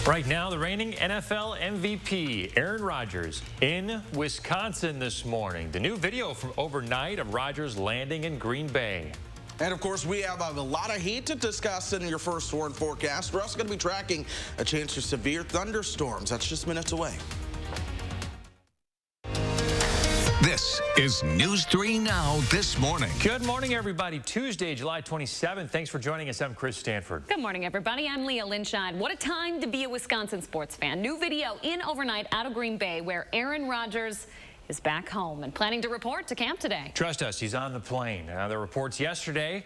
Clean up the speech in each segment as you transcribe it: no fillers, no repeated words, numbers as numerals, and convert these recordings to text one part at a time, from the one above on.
Right now, the reigning NFL MVP, Aaron Rodgers, in Wisconsin this morning. The new video from overnight of Rodgers landing in Green Bay. And, of course, we have a lot of heat to discuss in your first warn forecast. We're also going to be tracking a chance for severe thunderstorms. That's just minutes away. This is News 3 Now this morning. Good morning, everybody. Tuesday, July 27th. Thanks for joining us. I'm Chris Stanford. Good morning, everybody. I'm Leah Linscheid. What a time to be a Wisconsin sports fan. New video in overnight out of Green Bay where Aaron Rodgers is back home and planning to report to camp today. Trust us, he's on the plane. The reports yesterday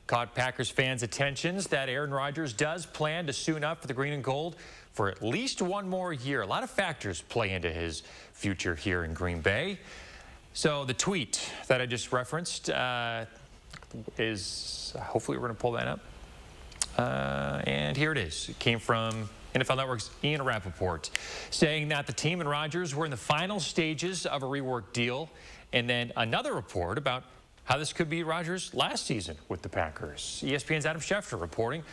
caught Packers fans' attentions that Aaron Rodgers does plan to suit up for the green and gold for at least one more year. A lot of factors play into his future here in Green Bay. So the tweet that I just referenced is, hopefully we're going to pull that up. And here it is. It came from NFL Network's Ian Rappaport, saying that the team and Rodgers were in the final stages of a rework deal. And then another report about how this could be Rodgers' last season with the Packers. ESPN's Adam Schefter reporting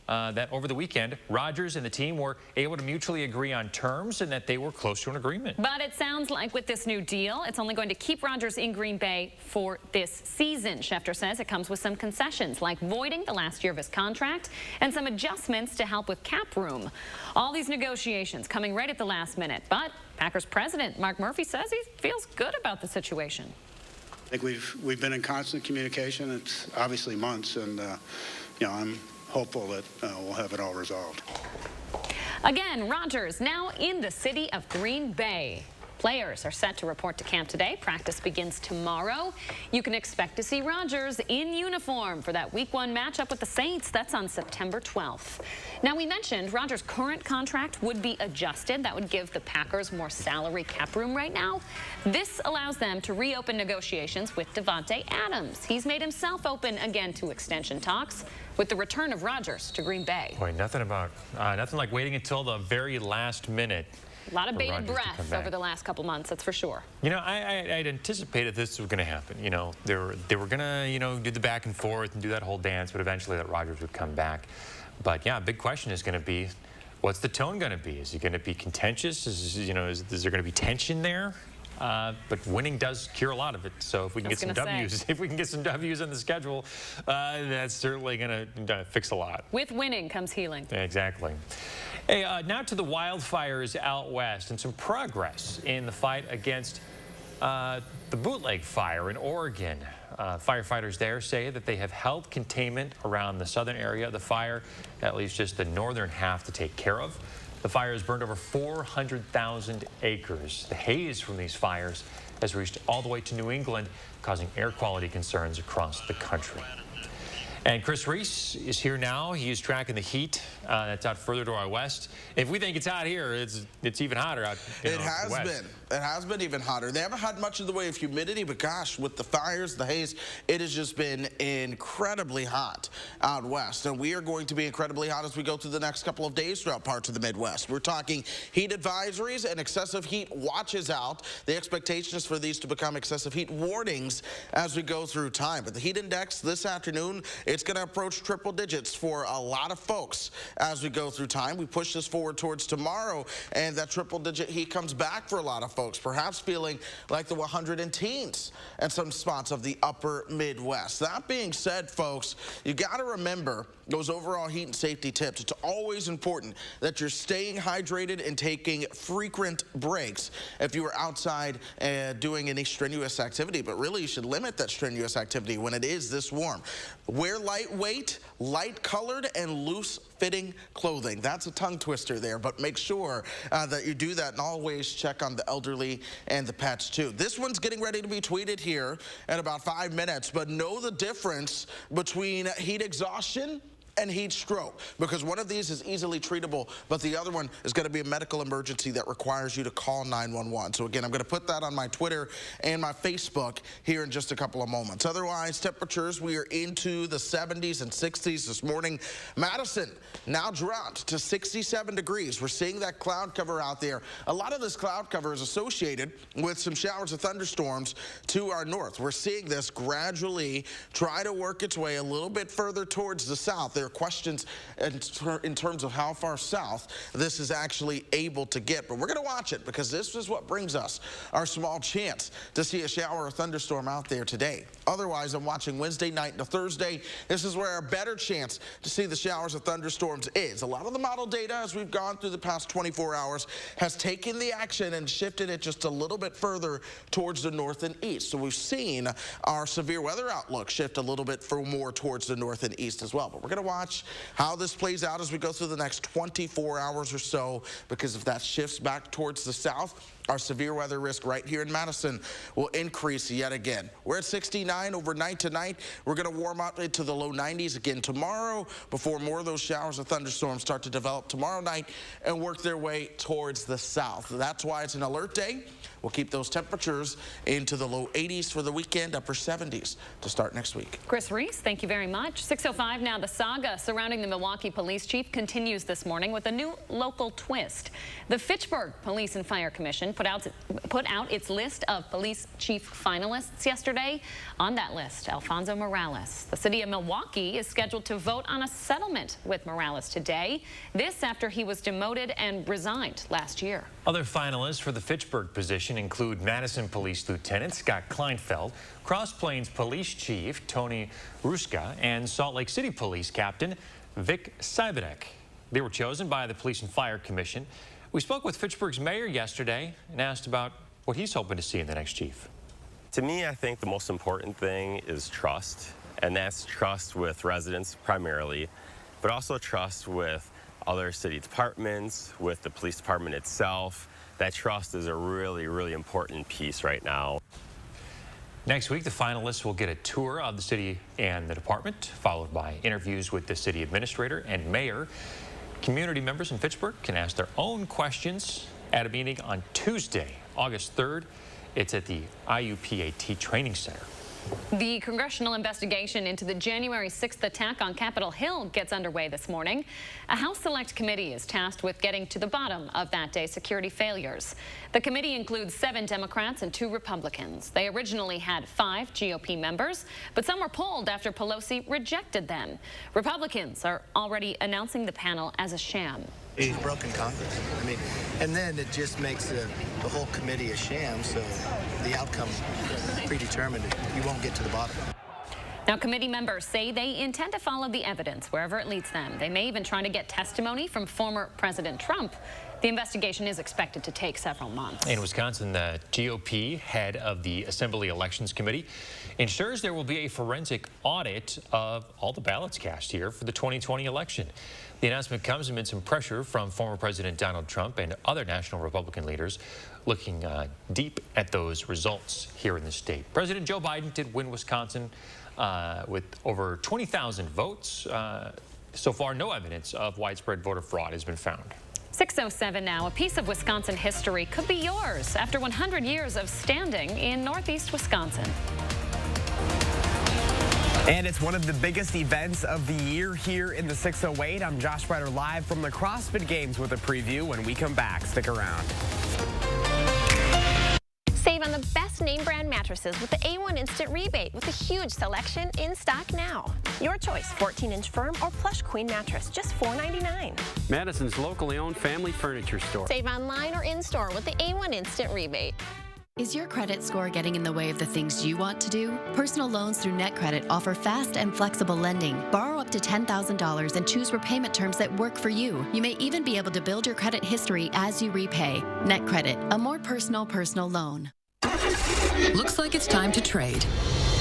that over the weekend, Rodgers and the team were able to mutually agree on terms and that they were close to an agreement. But it sounds like with this new deal, it's only going to keep Rodgers in Green Bay for this season. Schefter says it comes with some concessions, like voiding the last year of his contract and some adjustments to help with cap room. All these negotiations coming right at the last minute. But Packers president Mark Murphy says he feels good about the situation. I think we've been in constant communication. It's obviously months, and I'm hopeful that we'll have it all resolved. Again, Rodgers now in the city of Green Bay. Players are set to report to camp today. Practice begins tomorrow. You can expect to see Rodgers in uniform for that Week 1 matchup with the Saints. That's on September 12th. Now, we mentioned Rodgers' current contract would be adjusted. That would give the Packers more salary cap room right now. This allows them to reopen negotiations with Davante Adams. He's made himself open again to extension talks with the return of Rodgers to Green Bay. Boy, nothing like waiting until the very last minute. A lot of bated breath over the last couple months, that's for sure. You know, I'd anticipated this was going to happen. You know, they were going to, do the back and forth and do that whole dance, but eventually that Rodgers would come back. But yeah, big question is going to be, what's the tone going to be? Is it going to be contentious? Is there going to be tension there? But winning does cure a lot of it. So if we can get some W's, in the schedule, that's certainly going to fix a lot. With winning comes healing. Exactly. Hey, now to the wildfires out west and some progress in the fight against the bootleg fire in Oregon. Firefighters there say that they have held containment around the southern area of the fire. That leaves just the northern half to take care of. The fire has burned over 400,000 acres. The haze from these fires has reached all the way to New England, causing air quality concerns across the country. And Chris Reese is here now. He is tracking the heat that's out further to our west. If we think it's hot here, it's even hotter out It has been even hotter. They haven't had much in the way of humidity, but gosh, with the fires, the haze, it has just been incredibly hot out west. And we are going to be incredibly hot as we go through the next couple of days throughout parts of the Midwest. We're talking heat advisories and excessive heat watches out. The expectation is for these to become excessive heat warnings as we go through time. But the heat index this afternoon, it's going to approach triple digits for a lot of folks as we go through time. We push this forward towards tomorrow, and that triple-digit heat comes back for a lot of folks, perhaps feeling like the 110s in some spots of the upper Midwest. That being said, folks, you got to remember those overall heat and safety tips. It's always important that you're staying hydrated and taking frequent breaks if you are outside doing any strenuous activity, but really you should limit that strenuous activity when it is this warm. Wear lightweight, light-colored, and loose-fitting clothing. That's a tongue twister there, but make sure that you do that, and always check on the elderly and the pets, too. This one's getting ready to be tweeted here in about 5 minutes, but know the difference between heat exhaustion and heat stroke, because one of these is easily treatable, but the other one is going to be a medical emergency that requires you to call 911. So again, I'm going to put that on my Twitter and my Facebook here in just a couple of moments. Otherwise, temperatures, we are into the 70s and 60s this morning. Madison now dropped to 67 degrees. We're seeing that cloud cover out there. A lot of this cloud cover is associated with some showers of thunderstorms to our north. We're seeing this gradually try to work its way a little bit further towards the south. there are questions in terms of how far south this is actually able to get. But we're going to watch it because this is what brings us our small chance to see a shower or thunderstorm out there today. Otherwise, I'm watching Wednesday night into Thursday. This is where our better chance to see the showers or thunderstorms is. A lot of the model data as we've gone through the past 24 hours has taken the action and shifted it just a little bit further towards the north and east. So we've seen our severe weather outlook shift a little bit more towards the north and east as well. But we're going to watch how this plays out as we go through the next 24 hours or so, because if that shifts back towards the south, our severe weather risk right here in Madison will increase yet again. We're at 69 overnight tonight. We're going to warm up into the low 90s again tomorrow before more of those showers of thunderstorms start to develop tomorrow night and work their way towards the south. That's why it's an alert day. We'll keep those temperatures into the low 80s for the weekend, upper 70s to start next week. Chris Reese, thank you very much. 6:05 now. The saga surrounding the Milwaukee police chief continues this morning with a new local twist. The Fitchburg Police and Fire Commission put out its list of police chief finalists yesterday. On that list, Alfonso Morales. The city of Milwaukee is scheduled to vote on a settlement with Morales today. This after he was demoted and resigned last year. Other finalists for the Fitchburg position include Madison Police Lieutenant Scott Kleinfeld, Cross Plains Police Chief Tony Ruska, and Salt Lake City Police Captain Vic Sybedek. They were chosen by the Police and Fire Commission. We spoke with Fitchburg's mayor yesterday and asked about what he's hoping to see in the next chief. To me, I think the most important thing is trust, and that's trust with residents primarily, but also trust with other city departments, with the police department itself. That trust is a really, really important piece right now. Next week, the finalists will get a tour of the city and the department, followed by interviews with the city administrator and mayor. Community members in Fitchburg can ask their own questions at a meeting on Tuesday, August 3rd. It's at the IUPAT Training Center. The congressional investigation into the January 6th attack on Capitol Hill gets underway this morning. A House Select Committee is tasked with getting to the bottom of that day's security failures. The committee includes 7 Democrats and 2 Republicans. They originally had 5 GOP members, but some were pulled after Pelosi rejected them. Republicans are already announcing the panel as a sham. He's broken Congress. I mean, and then it just makes the whole committee a sham, so the outcome's predetermined. You won't get to the bottom. Now, committee members say they intend to follow the evidence wherever it leads them. They may even try to get testimony from former President Trump. The investigation is expected to take several months. In Wisconsin, the GOP head of the Assembly Elections Committee ensures there will be a forensic audit of all the ballots cast here for the 2020 election. The announcement comes amid some pressure from former President Donald Trump and other national Republican leaders looking deep at those results here in the state. President Joe Biden did win Wisconsin with over 20,000 votes. So far, no evidence of widespread voter fraud has been found. 6:07 now. A piece of Wisconsin history could be yours after 100 years of standing in northeast Wisconsin. And it's one of the biggest events of the year here in the 608. I'm Josh Ryder live from the CrossFit Games with a preview. When we come back, stick around. Save on the best name brand mattresses with the A1 Instant Rebate with a huge selection in stock now. Your choice, 14-inch firm or plush queen mattress, just $4.99. Madison's locally owned family furniture store. Save online or in-store with the A1 Instant Rebate. Is your credit score getting in the way of the things you want to do? Personal loans through NetCredit offer fast and flexible lending. Borrow up to $10,000 and choose repayment terms that work for you. You may even be able to build your credit history as you repay. NetCredit, a more personal loan. Looks like it's time to trade.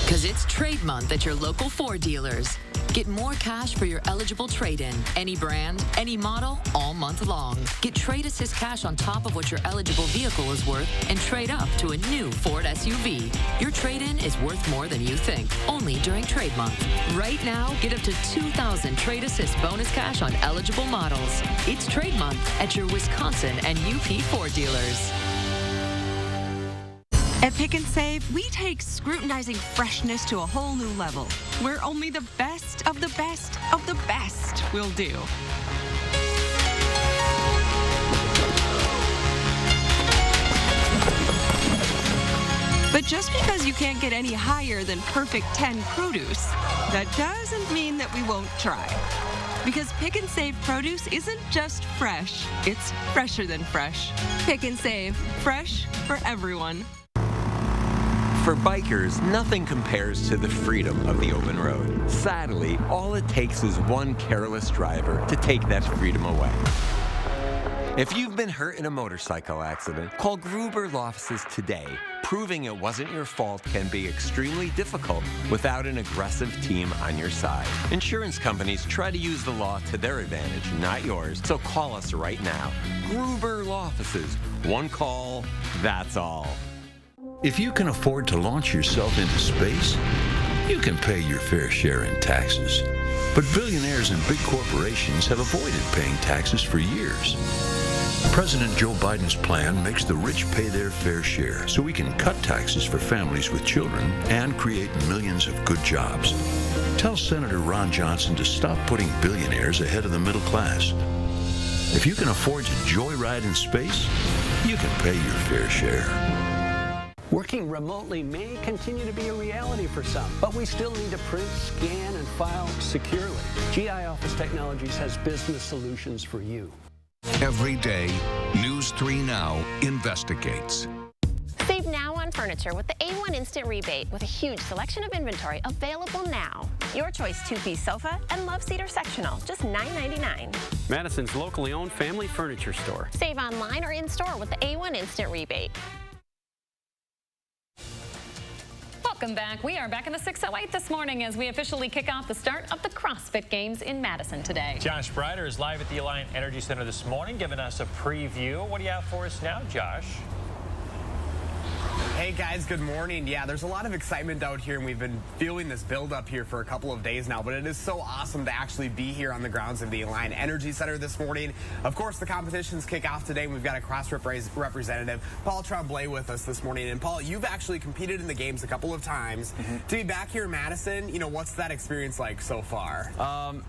Because it's trade month at your local Ford dealers. Get more cash for your eligible trade-in. Any brand, any model, all month long. Get Trade Assist cash on top of what your eligible vehicle is worth and trade up to a new Ford SUV. Your trade-in is worth more than you think, only during trade month. Right now, get up to $2,000 Trade Assist bonus cash on eligible models. It's trade month at your Wisconsin and UP Ford dealers. At Pick and Save, we take scrutinizing freshness to a whole new level, where only the best of the best of the best will do. But just because you can't get any higher than perfect 10 produce, that doesn't mean that we won't try. Because Pick and Save produce isn't just fresh, it's fresher than fresh. Pick and Save, fresh for everyone. For bikers, nothing compares to the freedom of the open road. Sadly, all it takes is one careless driver to take that freedom away. If you've been hurt in a motorcycle accident, call Gruber Law Offices today. Proving it wasn't your fault can be extremely difficult without an aggressive team on your side. Insurance companies try to use the law to their advantage, not yours, so call us right now. Gruber Law Offices. One call, that's all. If you can afford to launch yourself into space, you can pay your fair share in taxes. But billionaires and big corporations have avoided paying taxes for years. President Joe Biden's plan makes the rich pay their fair share so we can cut taxes for families with children and create millions of good jobs. Tell Senator Ron Johnson to stop putting billionaires ahead of the middle class. If you can afford to joyride in space, you can pay your fair share. Working remotely may continue to be a reality for some, but we still need to print, scan, and file securely. GI Office Technologies has business solutions for you. Every day, News 3 Now investigates. Save now on furniture with the A1 Instant Rebate with a huge selection of inventory available now. Your choice 2-piece sofa and love seater sectional, just $9.99. Madison's locally owned family furniture store. Save online or in-store with the A1 Instant Rebate. Welcome back. We are back in the 608 this morning as we officially kick off the start of the CrossFit Games in Madison today. Josh Breider is live at the Alliant Energy Center this morning, giving us a preview. What do you have for us now, Josh? Hey guys, good morning. Yeah, there's a lot of excitement out here, and we've been feeling this build up here for a couple of days now, but it is so awesome to actually be here on the grounds of the Alliant Energy Center this morning. Of course, the competitions kick off today, and we've got a CrossFit representative, Paul Tremblay, with us this morning. And Paul, you've actually competed in the games a couple of times. To be back here in Madison, you know, what's that experience like so far?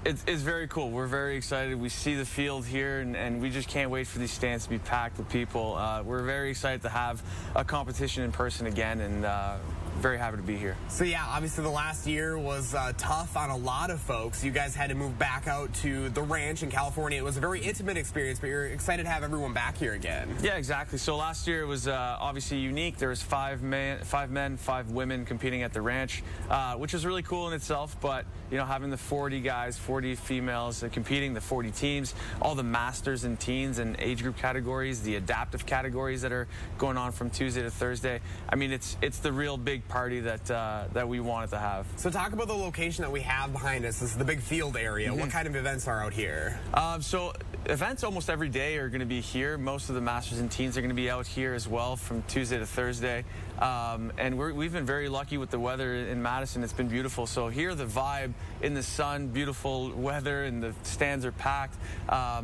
It's very cool. We're very excited. We see the field here, and we just can't wait for these stands to be packed with people. We're very excited to have a competition in person again, and very happy to be here. So yeah, obviously the last year was tough on a lot of folks. You guys had to move back out to the ranch in California. It was a very intimate experience, but you're excited to have everyone back here again. Yeah, exactly. So last year was obviously unique. There was 5 men, 5 women competing at the ranch, which was really cool in itself. But you know, having the 40 guys, 40 females competing, the 40 teams, all the masters and teens and age group categories, the adaptive categories that are going on from Tuesday to Thursday. I mean, it's the real big party that we wanted to have. So talk about the location that we have behind us. This is the big field area. What kind of events are out here? So events almost every day are going to be here. Most of the masters and teens are going to be out here as well from Tuesday to Thursday. And we've been very lucky with the weather in Madison. It's been beautiful. So here the vibe in the sun, beautiful weather, and the stands are packed.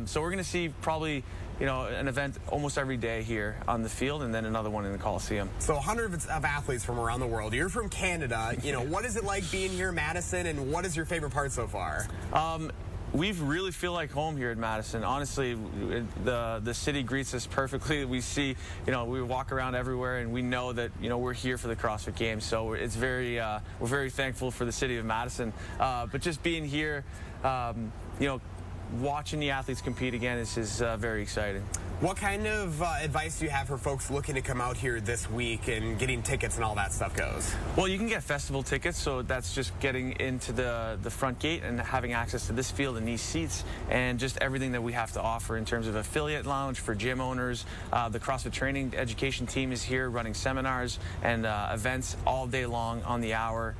So we're going to see probably, you know, an event almost every day here on the field, and then another one in the Coliseum. So hundreds of athletes from around the world. You're from Canada. You know, what is it like being here in Madison, and what is your favorite part so far? We really feel like home here in Madison. Honestly, the city greets us perfectly. We see, you know, we walk around everywhere, and we know that, you know, we're here for the CrossFit Games. So it's very, we're very thankful for the city of Madison. But just being here, you know, watching the athletes compete again is very exciting. What kind of advice do you have for folks looking to come out here this week and getting tickets and all that stuff goes? Well, you can get festival tickets, so that's just getting into the front gate and having access to this field and these seats and just everything that we have to offer in terms of affiliate lounge for gym owners. The CrossFit training education team is here running seminars and events all day long on the hour,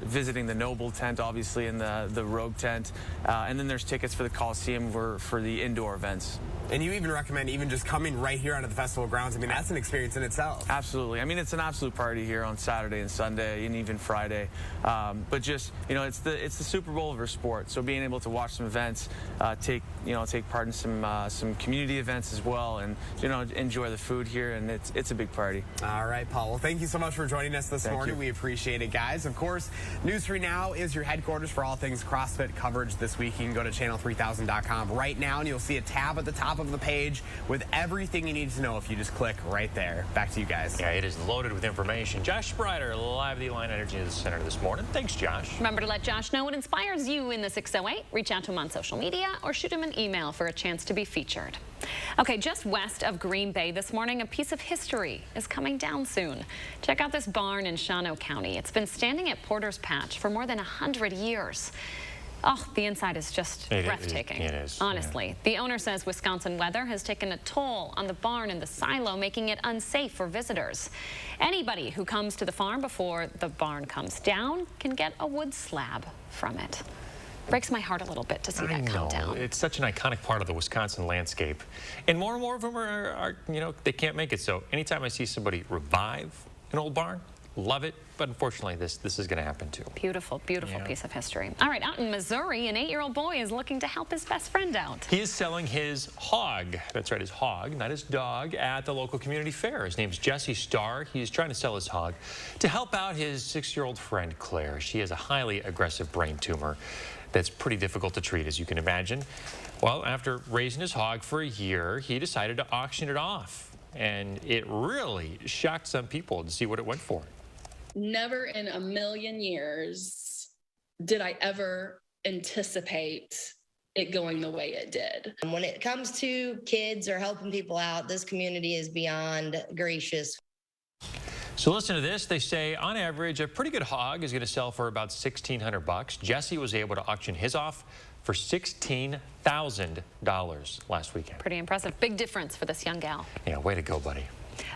visiting the Noble tent, obviously, and the Rogue tent. And then there's tickets for the Coliseum for the indoor events. And you even recommend even just coming right here onto the festival grounds. I mean, that's an experience in itself. Absolutely. I mean, it's an absolute party here on Saturday and Sunday and even Friday. But just, you know, it's the Super Bowl of our sport. So being able to watch some events, take part in some community events as well, and, you know, enjoy the food here, and it's a big party. All right, Paul. Well, thank you so much for joining us this morning. You. We appreciate it, guys. Of course, News 3 Now is your headquarters for all things CrossFit coverage this week. You can go to channel 3000. trade5000.com right now, and you'll see a tab at the top of the page with everything you need to know if you just click right there. Back to you guys. Yeah, it is loaded with information. Josh Sprider, live at the Alliant Energy Center this morning. Thanks, Josh. Remember to let Josh know what inspires you in the 608. Reach out to him on social media or shoot him an email for a chance to be featured. Okay, just west of Green Bay this morning, a piece of history is coming down soon. Check out this barn in Shawano County. It's been standing at Porter's Patch for more than 100 years. Oh, the inside is just breathtaking. It is. Honestly. Yeah. The owner says Wisconsin weather has taken a toll on the barn and the silo, making it unsafe for visitors. Anybody who comes to the farm before the barn comes down can get a wood slab from it. Breaks my heart a little bit to see that come down. It's such an iconic part of the Wisconsin landscape. And more of them are, you know, they can't make it. So anytime I see somebody revive an old barn, love it. But unfortunately, this is going to happen too. Beautiful, beautiful piece of history. All right, out in Missouri, an 8-year-old boy is looking to help his best friend out. He is selling his hog. That's right, his hog, not his dog, at the local community fair. His name's Jesse Starr. He's trying to sell his hog to help out his 6-year-old friend, Claire. She has a highly aggressive brain tumor that's pretty difficult to treat, as you can imagine. Well, after raising his hog for a year, he decided to auction it off. And it really shocked some people to see what it went for. Never in a million years did I ever anticipate it going the way it did. When it comes to kids or helping people out, this community is beyond gracious. So listen to this. They say on average, a pretty good hog is going to sell for about $1,600. Jesse was able to auction his off for $16,000 last weekend. Pretty impressive. Big difference for this young gal. Yeah, way to go, buddy.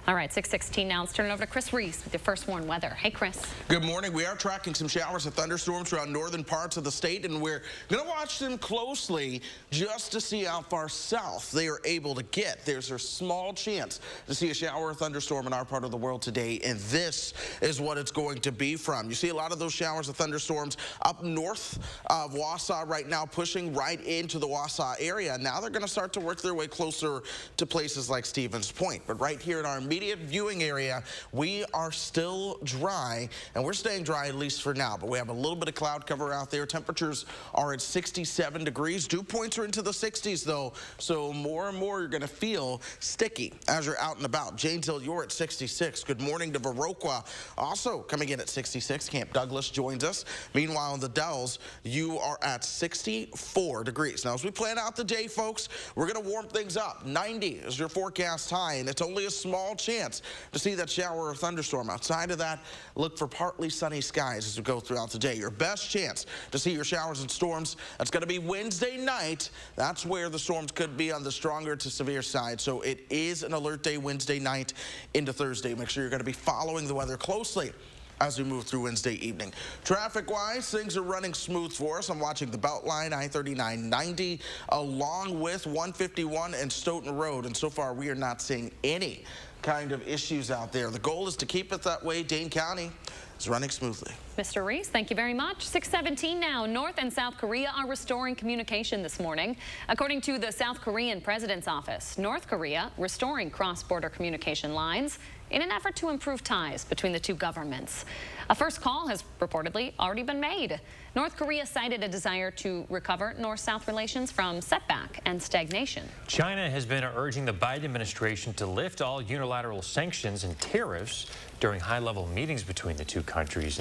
All right, 6:16 now. Let's turn it over to Chris Reese with your first warn weather. Hey, Chris. Good morning. We are tracking some showers and thunderstorms around northern parts of the state, and we're going to watch them closely just to see how far south they are able to get. There's a small chance to see a shower or thunderstorm in our part of the world today, and this is what it's going to be from. You see a lot of those showers and thunderstorms up north of Wausau right now, pushing right into the Wausau area. Now they're going to start to work their way closer to places like Stevens Point, but right here in our immediate viewing area, we are still dry, and we're staying dry at least for now, but we have a little bit of cloud cover out there. Temperatures are at 67 degrees. Dew points are into the 60s, though, so more and more you're going to feel sticky as you're out and about. Janesville, you're at 66. Good morning to Viroqua, also coming in at 66. Camp Douglas joins us. Meanwhile, in the Dells, you are at 64 degrees. Now, as we plan out the day, folks, we're going to warm things up. 90 is your forecast high, and it's only a small chance to see that shower or thunderstorm. Outside of that, look for partly sunny skies as we go throughout the day. Your best chance to see your showers and storms, that's going to be Wednesday night. That's where the storms could be on the stronger to severe side. So it is an alert day Wednesday night into Thursday. Make sure you're going to be following the weather closely as we move through Wednesday evening. Traffic-wise, things are running smooth for us. I'm watching the Beltline, I-3990, along with 151 and Stoughton Road, and so far we are not seeing any kind of issues out there. The goal is to keep it that way. Dane County is running smoothly. Mr. Reese, thank you very much. 6:17 now. North and South Korea are restoring communication this morning. According to the South Korean president's office, North Korea restoring cross-border communication lines in an effort to improve ties between the two governments. A first call has reportedly already been made. North Korea cited a desire to recover North-South relations from setback and stagnation. China has been urging the Biden administration to lift all unilateral sanctions and tariffs during high-level meetings between the two countries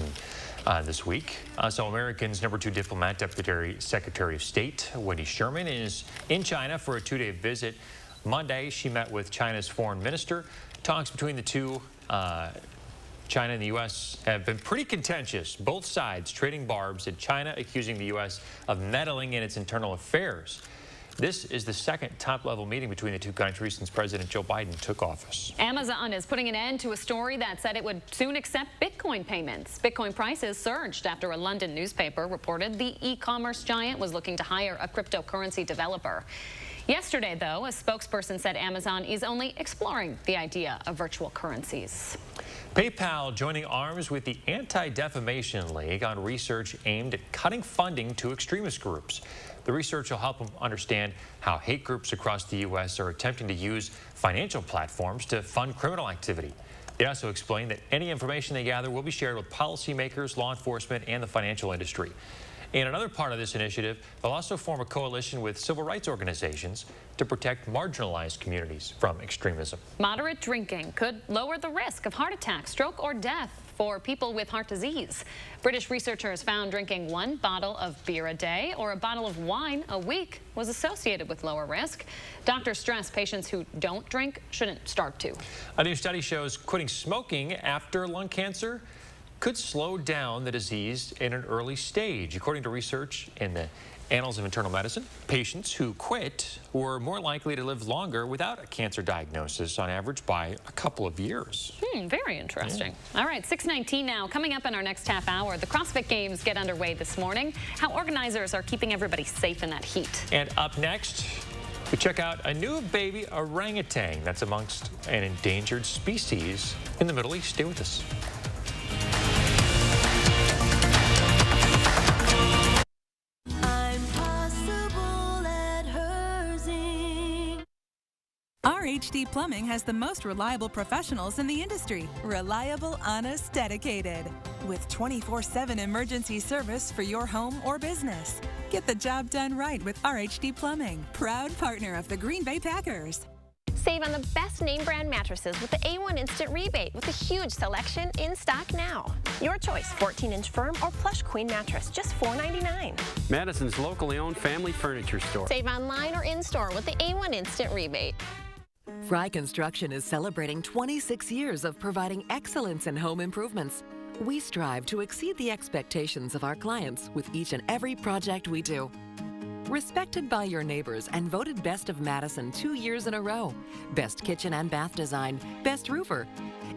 this week. So American's #2 diplomat, Deputy Secretary of State Wendy Sherman, is in China for a 2-day visit. Monday, she met with China's foreign minister. Talks between the two, China and the U.S. have been pretty contentious. Both sides trading barbs, and China accusing the U.S. of meddling in its internal affairs. This is the second top-level meeting between the two countries since President Joe Biden took office. Amazon is putting an end to a story that said it would soon accept Bitcoin payments. Bitcoin prices surged after a London newspaper reported the e-commerce giant was looking to hire a cryptocurrency developer. Yesterday, though, a spokesperson said Amazon is only exploring the idea of virtual currencies. PayPal joining arms with the Anti-Defamation League on research aimed at cutting funding to extremist groups. The research will help them understand how hate groups across the U.S. are attempting to use financial platforms to fund criminal activity. They also explain that any information they gather will be shared with policymakers, law enforcement, and the financial industry. In another part of this initiative, they'll also form a coalition with civil rights organizations to protect marginalized communities from extremism. Moderate drinking could lower the risk of heart attack, stroke, or death for people with heart disease. British researchers found drinking 1 bottle of beer a day or a bottle of wine a week was associated with lower risk. Doctors stress patients who don't drink shouldn't start to. A new study shows quitting smoking after lung cancer could slow down the disease in an early stage. According to research in the Annals of Internal Medicine, patients who quit were more likely to live longer without a cancer diagnosis on average by a couple of years. Very interesting. All right, 6:19 now. Coming up in our next half hour, the CrossFit Games get underway this morning. How organizers are keeping everybody safe in that heat. And up next, we check out a new baby orangutan that's amongst an endangered species in the Middle East. Stay with us. RHD Plumbing has the most reliable professionals in the industry. Reliable, honest, dedicated. With 24/7 emergency service for your home or business. Get the job done right with RHD Plumbing, proud partner of the Green Bay Packers. Save on the best name brand mattresses with the A1 Instant Rebate with a huge selection in stock now. Your choice, 14-inch firm or plush queen mattress, just $4.99. Madison's locally owned family furniture store. Save online or in-store with the A1 Instant Rebate. Fry Construction is celebrating 26 years of providing excellence in home improvements. We strive to exceed the expectations of our clients with each and every project we do. Respected by your neighbors and voted Best of Madison 2 years in a row. Best kitchen and bath design, best roofer.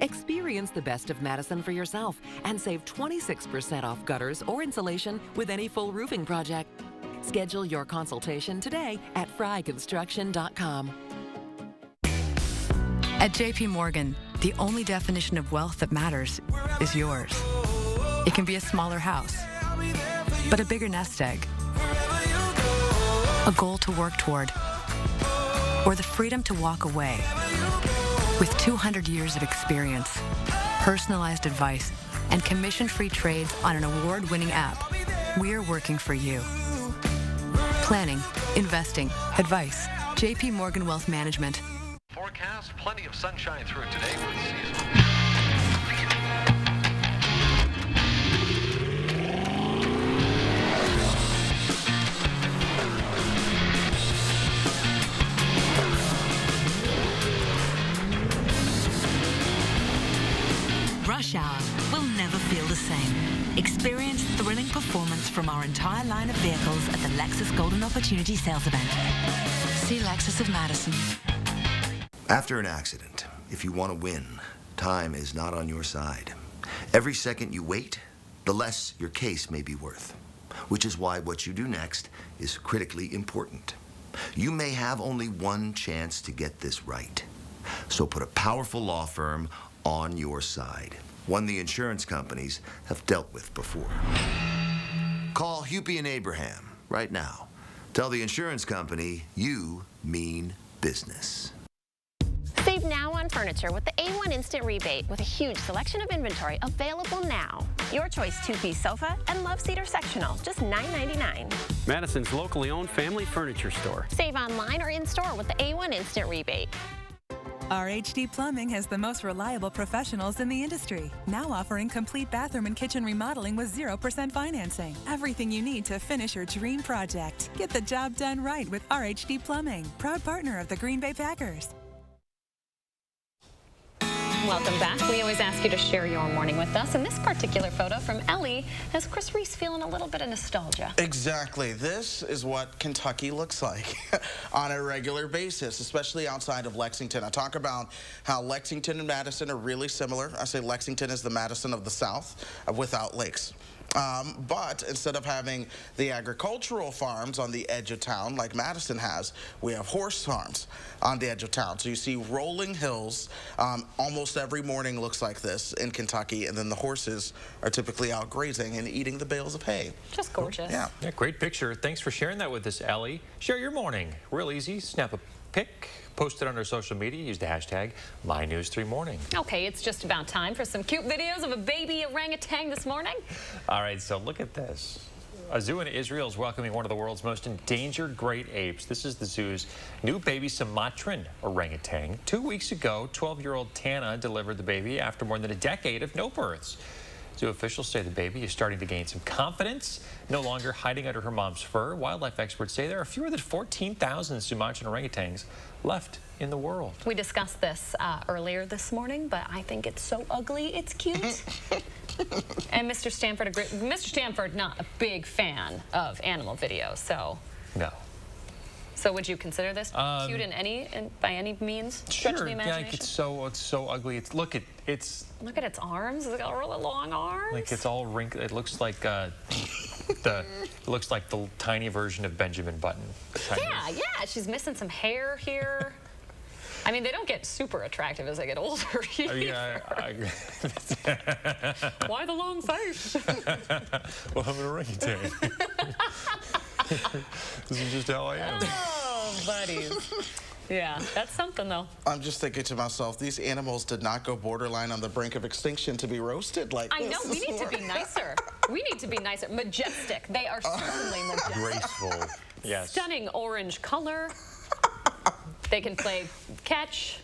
Experience the Best of Madison for yourself and save 26% off gutters or insulation with any full roofing project. Schedule your consultation today at fryconstruction.com. At JP Morgan, the only definition of wealth that matters is yours. It can be a smaller house, but a bigger nest egg, a goal to work toward, or the freedom to walk away. With 200 years of experience, personalized advice, and commission-free trades on an award-winning app, we're working for you. Planning, investing, advice. JP Morgan Wealth Management. Forecast, plenty of sunshine through today for the season. Rush hour will never feel the same. Experience thrilling performance from our entire line of vehicles at the Lexus Golden Opportunity Sales Event. See Lexus of Madison. After an accident, if you want to win, time is not on your side. Every second you wait, the less your case may be worth, which is why what you do next is critically important. You may have only one chance to get this right. So put a powerful law firm on your side, one the insurance companies have dealt with before. Call Hupy and Abraham right now. Tell the insurance company you mean business. Save now on furniture with the A1 Instant Rebate with a huge selection of inventory available now. Your choice, 2-piece sofa and love seat or sectional, just $9.99. Madison's locally owned family furniture store. Save online or in-store with the A1 Instant Rebate. RHD Plumbing has the most reliable professionals in the industry. Now offering complete bathroom and kitchen remodeling with 0% financing. Everything you need to finish your dream project. Get the job done right with RHD Plumbing, proud partner of the Green Bay Packers. Welcome back. We always ask you to share your morning with us. And this particular photo from Ellie has Chris Reese feeling a little bit of nostalgia. Exactly. This is what Kentucky looks like on a regular basis, especially outside of Lexington. I talk about how Lexington and Madison are really similar. I say Lexington is the Madison of the South without lakes. But instead of having the agricultural farms on the edge of town like Madison has, we have horse farms on the edge of town. So you see rolling hills. Almost every morning looks like this in Kentucky, and then the horses are typically out grazing and eating the bales of hay. Just gorgeous. Yeah. Great picture. Thanks for sharing that with us, Ellie. Share your morning. Real easy. Snap a pic, post it on our social media, use the hashtag MyNews3Morning. Okay, it's just about time for some cute videos of a baby orangutan this morning. All right, so look at this. A zoo in Israel is welcoming one of the world's most endangered great apes. This is the zoo's new baby Sumatran orangutan. 2 weeks ago, 12-year-old Tana delivered the baby after more than a decade of no births. Zoo officials say the baby is starting to gain some confidence, no longer hiding under her mom's fur. Wildlife experts say there are fewer than 14,000 Sumatran orangutans left in the world. We discussed this earlier this morning, but I think it's so ugly, it's cute. And Mr. Stanford, not a big fan of animal videos, so. No. So would you consider this cute by any means? Stretch Sure, the yeah, imagination? it's so ugly. Look at its arms. It's got really long arms. Like it's all wrinkled. It looks like the tiny version of Benjamin Button. Yeah. She's missing some hair here. I mean, they don't get super attractive as they get older. Why the long face? Well, I'm an orangutan. This is just how I am. Oh, buddies. Yeah, that's something, though. I'm just thinking to myself, these animals did not go borderline on the brink of extinction to be roasted like this. I know, we need to be nicer. We need to be nicer. Majestic. They are certainly majestic. Graceful. Yes. Stunning orange color. They can play catch.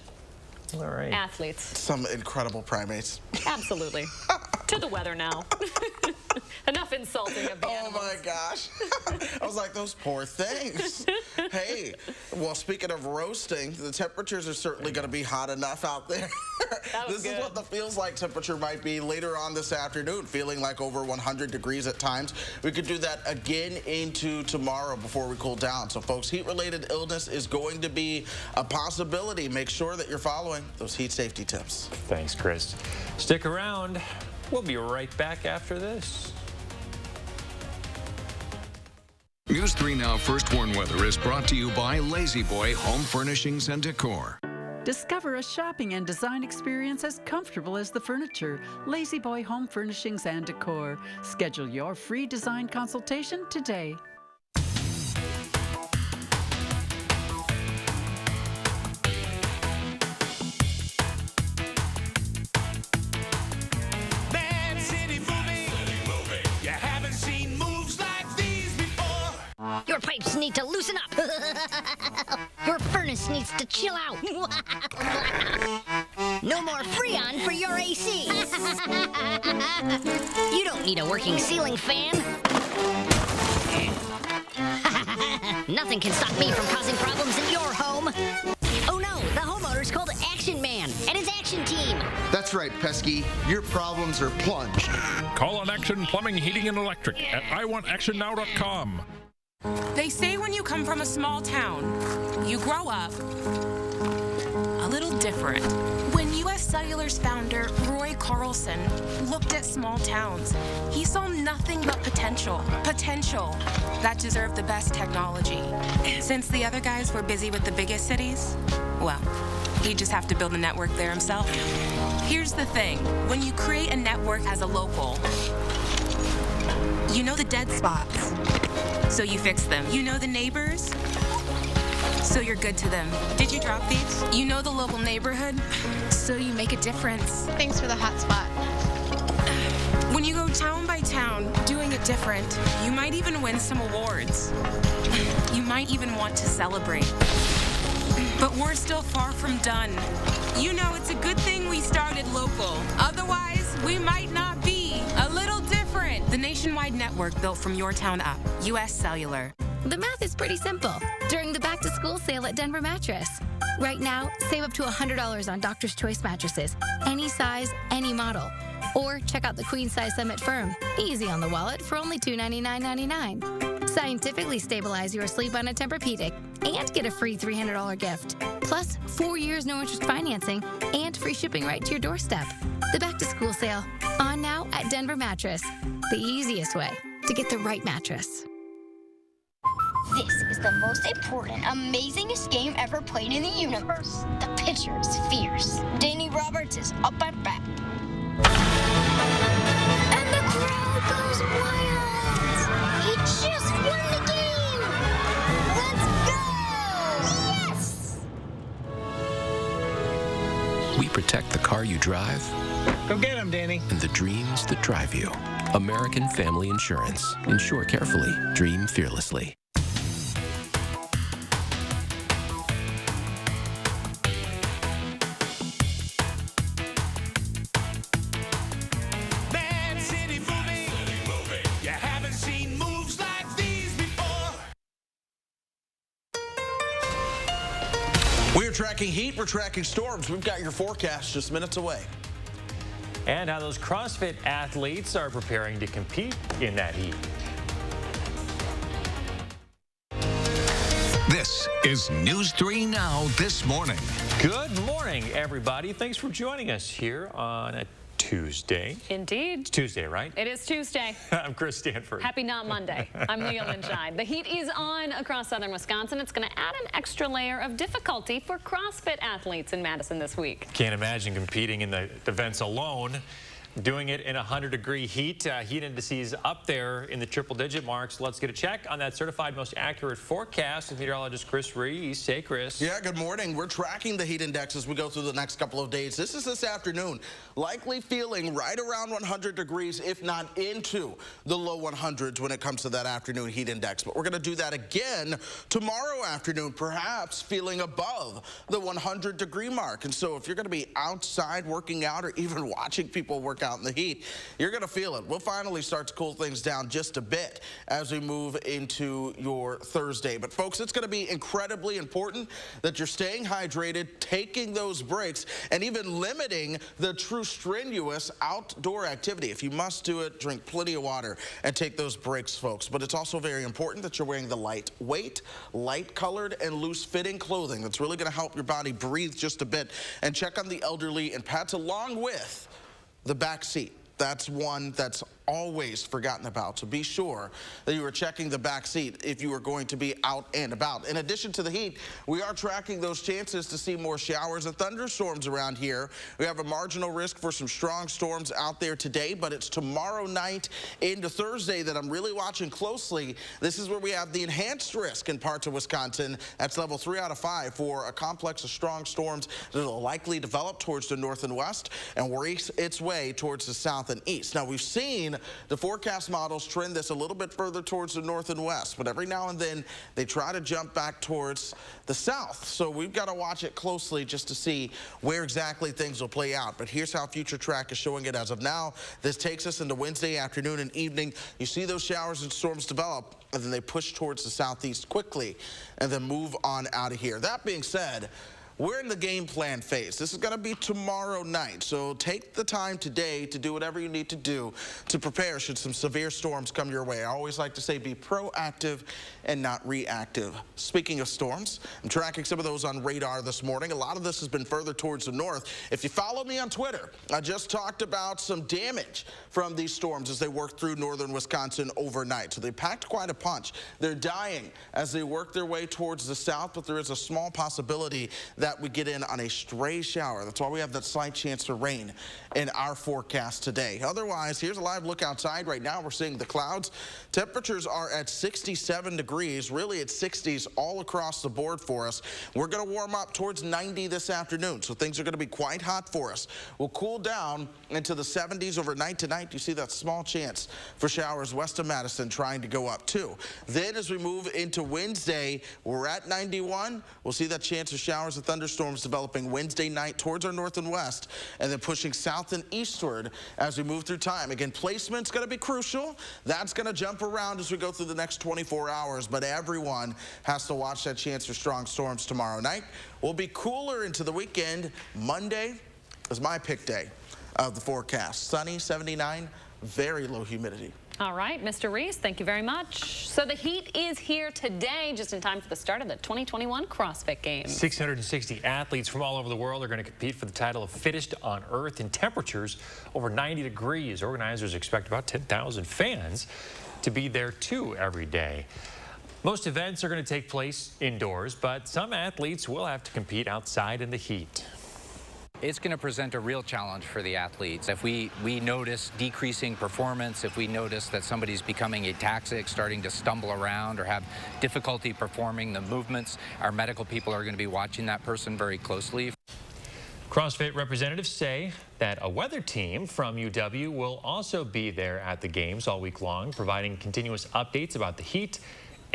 All right. Athletes. Some incredible primates. Absolutely. To the weather now. Enough insulting of the animals. Oh my gosh. I was like, those poor things. Hey, well, speaking of roasting, the temperatures are certainly going to be hot enough out there. This is what the feels like temperature might be later on this afternoon, feeling like over 100 degrees at times. We could do that again into tomorrow before we cool down. So, folks, heat-related illness is going to be a possibility. Make sure that you're following those heat safety tips. Thanks, Chris. Stick around. We'll be right back after this. News 3 Now First Warn Weather is brought to you by Lazy Boy Home Furnishings and Decor. Discover a shopping and design experience as comfortable as the furniture. Lazy Boy Home Furnishings and Decor. Schedule your free design consultation today. Your pipes need to loosen up. Your furnace needs to chill out. No more Freon for your AC. You don't need a working ceiling fan. Nothing can stop me from causing problems in your home. Oh no, the homeowner's called Action Man and his action team. That's right, Pesky. Your problems are plunged. Call on Action Plumbing, Heating, and Electric at iwantactionnow.com. They say when you come from a small town, you grow up a little different. When U.S. Cellular's founder, Roy Carlson, looked at small towns, he saw nothing but potential. Potential that deserved the best technology. Since the other guys were busy with the biggest cities, well, he'd just have to build a network there himself. Here's the thing. When you create a network as a local, you know the dead spots. So you fix them. You know the neighbors, so you're good to them. Did you drop these? You know the local neighborhood, so you make a difference. Thanks for the hot spot. When you go town by town, doing it different, you might even win some awards. You might even want to celebrate. But we're still far from done. You know, it's a good thing we started local. Otherwise, we might not be. A little different. The nationwide network built from your town up. U.S. Cellular. The math is pretty simple. During the back-to-school sale at Denver Mattress. Right now, save up to $100 on Doctor's Choice mattresses. Any size, any model. Or check out the Queen Size Summit Firm. Easy on the wallet for only $299.99. Scientifically stabilize your sleep on a Tempur-Pedic and get a free $300 gift. Plus, 4 years no-interest financing and free shipping right to your doorstep. The back-to-school sale. On now at Denver Mattress. The easiest way to get the right mattress. This is the most important, amazingest game ever played in the universe. The pitcher is fierce. Danny Roberts is up at bat. And the crowd goes wild. He just won the game. Let's go! Yes! We protect the car you drive. Go get him, Danny. And the dreams that drive you. American Family Insurance. Insure carefully. Dream fearlessly. We're tracking heat, we're tracking storms. We've got your forecast just minutes away. And how those CrossFit athletes are preparing to compete in that heat. This is News 3 Now This Morning. Good morning, everybody. Thanks for joining us here on a Tuesday. Indeed. It's Tuesday, right? It is Tuesday. I'm Chris Stanford. Happy not Monday. I'm Leah Linshine. The heat is on across southern Wisconsin. It's going to add an extra layer of difficulty for CrossFit athletes in Madison this week. Can't imagine competing in the events alone. Doing it in 100-degree heat. Heat indices up there in the triple-digit marks. Let's get a check on that certified most accurate forecast with meteorologist Chris Reese. Hey, Chris. Yeah, good morning. We're tracking the heat index as we go through the next couple of days. This is this afternoon. Likely feeling right around 100 degrees, if not into the low 100s when it comes to that afternoon heat index. But we're going to do that again tomorrow afternoon, perhaps feeling above the 100-degree mark. And so if you're going to be outside working out or even watching people work out in the heat, you're going to feel it. We'll finally start to cool things down just a bit as we move into your Thursday. But folks, it's going to be incredibly important that you're staying hydrated, taking those breaks, and even limiting the true strenuous outdoor activity. If you must do it, drink plenty of water and take those breaks, folks. But it's also very important that you're wearing the lightweight, light-colored, and loose-fitting clothing that's really going to help your body breathe just a bit. And check on the elderly and pets along with the back seat. That's one that's always forgotten about. So be sure that you are checking the back seat if you are going to be out and about. In addition to the heat, we are tracking those chances to see more showers and thunderstorms around here. We have a marginal risk for some strong storms out there today, but it's tomorrow night into Thursday that I'm really watching closely. This is where we have the enhanced risk in parts of Wisconsin. That's level 3 out of 5 for a complex of strong storms that will likely develop towards the north and west and work its way towards the south and east. Now, we've seen the forecast models trend this a little bit further towards the north and west, but every now and then they try to jump back towards the south. So we've got to watch it closely just to see where exactly things will play out. But here's how Future Track is showing it as of now. This takes us into Wednesday afternoon and evening. You see those showers and storms develop, and then they push towards the southeast quickly and then move on out of here. That being said, we're in the game plan phase. This is going to be tomorrow night, so take the time today to do whatever you need to do to prepare should some severe storms come your way. I always like to say be proactive and not reactive. Speaking of storms, I'm tracking some of those on radar this morning. A lot of this has been further towards the north. If you follow me on Twitter, I just talked about some damage from these storms as they work through northern Wisconsin overnight. So they packed quite a punch. They're dying as they work their way towards the south, but there is a small possibility that we get in on a stray shower. That's why we have that slight chance for rain in our forecast today. Otherwise, here's a live look outside. Right now, we're seeing the clouds. Temperatures are at 67 degrees. Really, it's 60s all across the board for us. We're going to warm up towards 90 this afternoon, so things are going to be quite hot for us. We'll cool down into the 70s overnight tonight. You see that small chance for showers west of Madison trying to go up too. Then as we move into Wednesday, we're at 91. We'll see that chance of showers and thunderstorms developing Wednesday night towards our north and west, and then pushing south and eastward as we move through time. Again, placement's going to be crucial. That's going to jump around as we go through the next 24 hours, but everyone has to watch that chance for strong storms tomorrow night. We'll be cooler into the weekend. Monday is my pick day of the forecast. Sunny, 79, very low humidity. All right, Mr. Reese, thank you very much. So the heat is here today, just in time for the start of the 2021 CrossFit Games. 660 athletes from all over the world are going to compete for the title of fittest on Earth in temperatures over 90 degrees. Organizers expect about 10,000 fans to be there too every day. Most events are going to take place indoors, but some athletes will have to compete outside in the heat. It's going to present a real challenge for the athletes. If we notice decreasing performance, if we notice that somebody's becoming ataxic, starting to stumble around or have difficulty performing the movements, our medical people are going to be watching that person very closely. CrossFit representatives say that a weather team from UW will also be there at the games all week long, providing continuous updates about the heat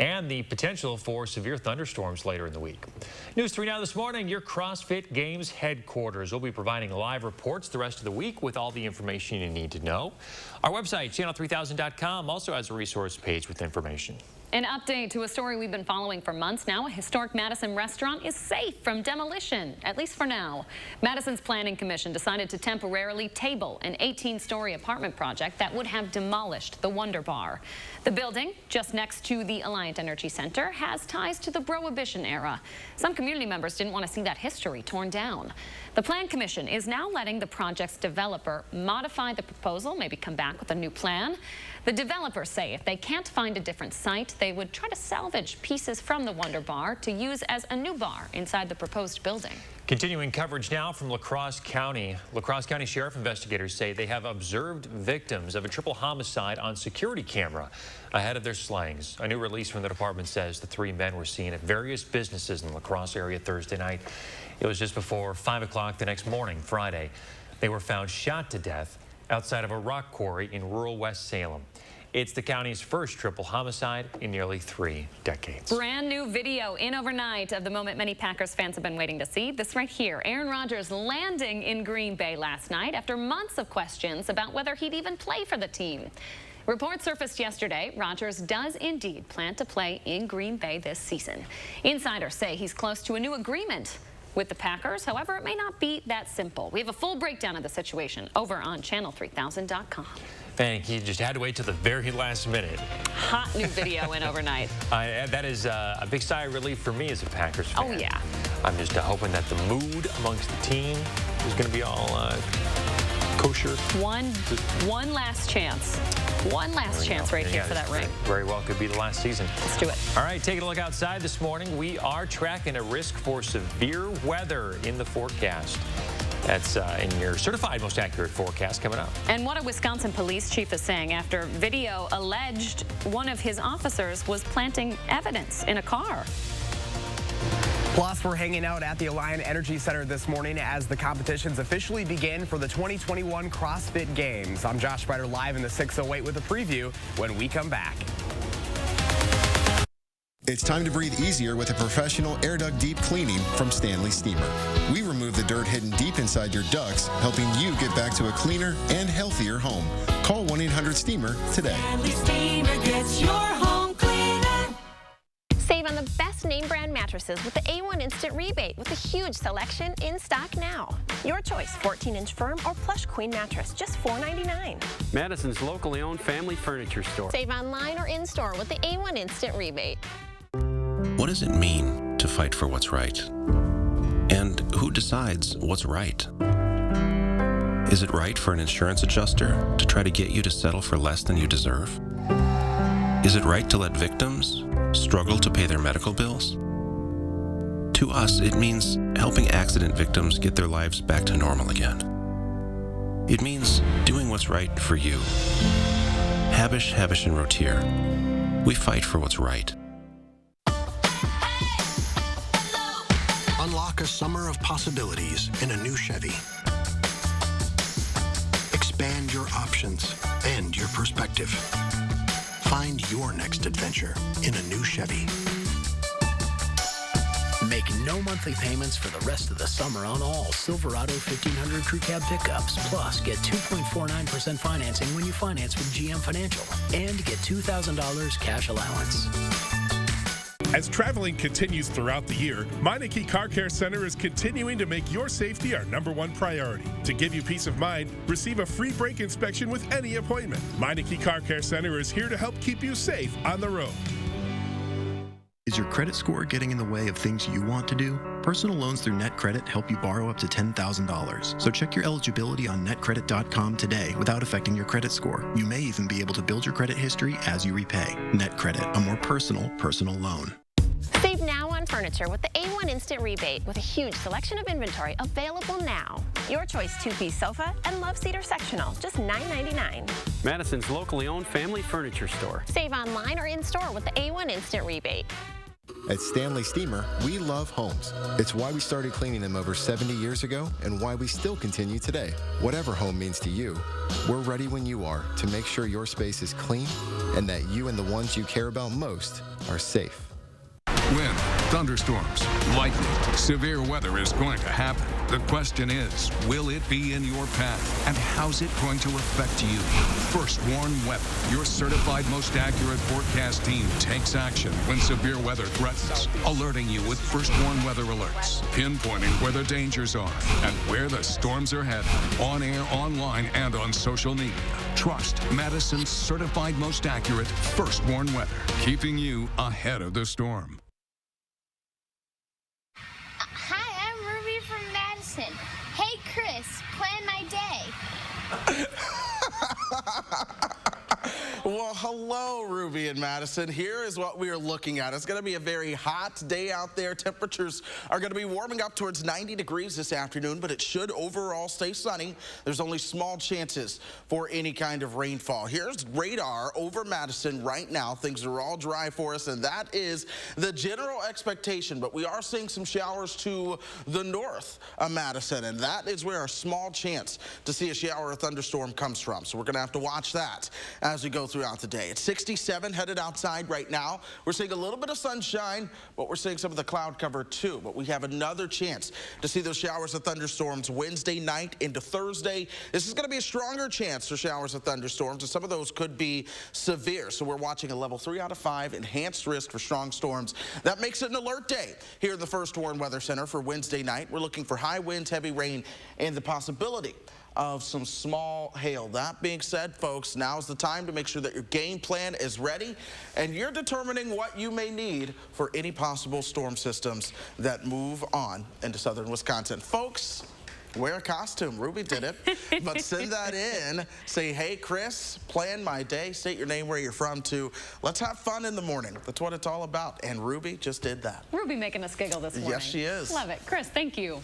and the potential for severe thunderstorms later in the week. News 3 Now this morning, your CrossFit Games headquarters will be providing live reports the rest of the week with all the information you need to know. Our website, channel3000.com, also has a resource page with information. An update to a story we've been following for months now. A historic Madison restaurant is safe from demolition, at least for now. Madison's Planning Commission decided to temporarily table an 18-story apartment project that would have demolished the Wonder Bar. The building, just next to the Alliant Energy Center, has ties to the Prohibition era. Some community members didn't want to see that history torn down. The Plan Commission is now letting the project's developer modify the proposal, maybe come back with a new plan. The developers say if they can't find a different site, they would try to salvage pieces from the Wonder Bar to use as a new bar inside the proposed building. Continuing coverage now from La Crosse County. La Crosse County Sheriff investigators say they have observed victims of a triple homicide on security camera ahead of their slayings. A new release from the department says the 3 men were seen at various businesses in the La Crosse area Thursday night. It was just before 5 o'clock the next morning, Friday. They were found shot to death outside of a rock quarry in rural West Salem. It's the county's first triple homicide in nearly 3 decades. Brand new video in overnight of the moment many Packers fans have been waiting to see. This right here, Aaron Rodgers landing in Green Bay last night after months of questions about whether he'd even play for the team. Reports surfaced yesterday. Rodgers does indeed plan to play in Green Bay this season. Insiders say he's close to a new agreement with the Packers. However, it may not be that simple. We have a full breakdown of the situation over on channel3000.com. Thank you. Just had to wait till the very last minute. Hot new video in overnight. That is a big sigh of relief for me as a Packers fan. Oh, yeah. I'm just hoping that the mood amongst the team is going to be all kosher. One last chance. One last chance right here for that ring. Very well could be the last season. Let's do it. All right, taking a look outside this morning. We are tracking a risk for severe weather in the forecast. That's in your certified most accurate forecast coming up. And what a Wisconsin police chief is saying after video alleged one of his officers was planting evidence in a car. Plus, we're hanging out at the Alliant Energy Center this morning as the competitions officially begin for the 2021 CrossFit Games. I'm Josh Spider live in the 608 with a preview when we come back. It's time to breathe easier with a professional air duct deep cleaning from Stanley Steamer. We remove the dirt hidden deep inside your ducts, helping you get back to a cleaner and healthier home. Call 1-800-STEAMER today. Stanley Steamer gets your home cleaner. Save on the best name brand mattresses with the A1 Instant Rebate with a huge selection in stock now. Your choice, 14-inch firm or plush queen mattress, just $4.99. Madison's locally owned family furniture store. Save online or in-store with the A1 Instant Rebate. What does it mean to fight for what's right? And who decides what's right? Is it right for an insurance adjuster to try to get you to settle for less than you deserve? Is it right to let victims struggle to pay their medical bills? To us, it means helping accident victims get their lives back to normal again. It means doing what's right for you. Habish, Habish, and Rotier. We fight for what's right. Unlock a summer of possibilities in a new Chevy. Expand your options and your perspective. Find your next adventure in a new Chevy. Make no monthly payments for the rest of the summer on all Silverado 1500 Crew Cab pickups. Plus, get 2.49% financing when you finance with GM Financial. And get $2,000 cash allowance. As traveling continues throughout the year, Meineke Car Care Center is continuing to make your safety our #1 priority. To give you peace of mind, receive a free brake inspection with any appointment. Meineke Car Care Center is here to help keep you safe on the road. Is your credit score getting in the way of things you want to do? Personal loans through NetCredit help you borrow up to $10,000. So check your eligibility on netcredit.com today without affecting your credit score. You may even be able to build your credit history as you repay. NetCredit, a more personal loan. Save now on furniture with the A1 Instant Rebate with a huge selection of inventory available now. Your choice, 2-piece sofa and love seater sectional, just $9.99. Madison's locally owned family furniture store. Save online or in-store with the A1 Instant Rebate. At Stanley Steamer, we love homes. It's why we started cleaning them over 70 years ago and why we still continue today. Whatever home means to you, we're ready when you are to make sure your space is clean and that you and the ones you care about most are safe. Wind, thunderstorms, lightning, severe weather is going to happen. The question is, will it be in your path? And how's it going to affect you? First Warn Weather, your certified most accurate forecast team, takes action when severe weather threatens, alerting you with First Warn Weather alerts, pinpointing where the dangers are and where the storms are headed. On air, online, and on social media. Trust Madison's certified most accurate First Warn Weather, keeping you ahead of the storm. Hi, I'm Ruby from Madison. Hey, Chris, plan my day. Well, hello, Ruby and Madison. Here is what we are looking at. It's going to be a very hot day out there. Temperatures are going to be warming up towards 90 degrees this afternoon, but it should overall stay sunny. There's only small chances for any kind of rainfall. Here's radar over Madison right now. Things are all dry for us, and that is the general expectation. But we are seeing some showers to the north of Madison, and that is where our small chance to see a shower or thunderstorm comes from. So we're going to have to watch that as we go throughout the day. It's 67 headed outside right now. We're seeing a little bit of sunshine, but we're seeing some of the cloud cover too. But we have another chance to see those showers of thunderstorms Wednesday night into Thursday. This is going to be a stronger chance for showers of thunderstorms, and some of those could be severe. So we're watching a level 3 out of 5 enhanced risk for strong storms. That makes it an alert day here in the First Warn Weather Center for Wednesday night. We're looking for high winds, heavy rain, and the possibility of some small hail. That being said, folks, now's the time to make sure that your game plan is ready and you're determining what you may need for any possible storm systems that move on into southern Wisconsin. Folks, wear a costume. Ruby did it. But send that in. Say, hey, Chris, plan my day. State your name, where you're from, too. Let's have fun in the morning. That's what it's all about. And Ruby just did that. Ruby making us giggle this morning. Yes, she is. Love it. Chris, thank you.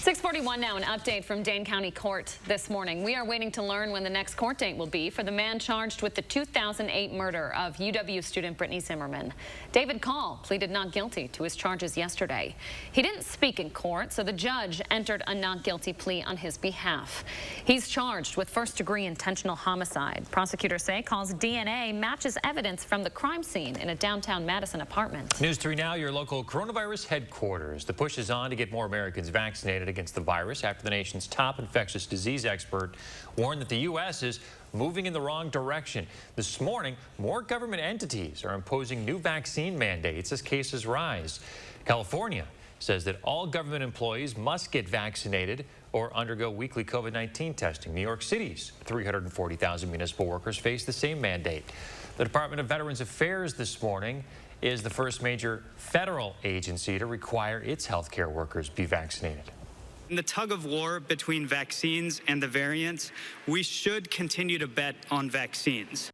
6:41 now, an update from Dane County Court this morning. We are waiting to learn when the next court date will be for the man charged with the 2008 murder of UW student Brittany Zimmerman. David Call pleaded not guilty to his charges yesterday. He didn't speak in court, so the judge entered a not guilty plea on his behalf. He's charged with first-degree intentional homicide. Prosecutors say Call's DNA matches evidence from the crime scene in a downtown Madison apartment. News 3 now, your local coronavirus headquarters. The push is on to get more Americans vaccinated against the virus after the nation's top infectious disease expert warned that the U.S. is moving in the wrong direction. This morning, more government entities are imposing new vaccine mandates as cases rise. California says that all government employees must get vaccinated or undergo weekly COVID-19 testing. New York City's 340,000 municipal workers face the same mandate. The Department of Veterans Affairs this morning is the first major federal agency to require its healthcare workers be vaccinated. In the tug of war between vaccines and the variants, we should continue to bet on vaccines.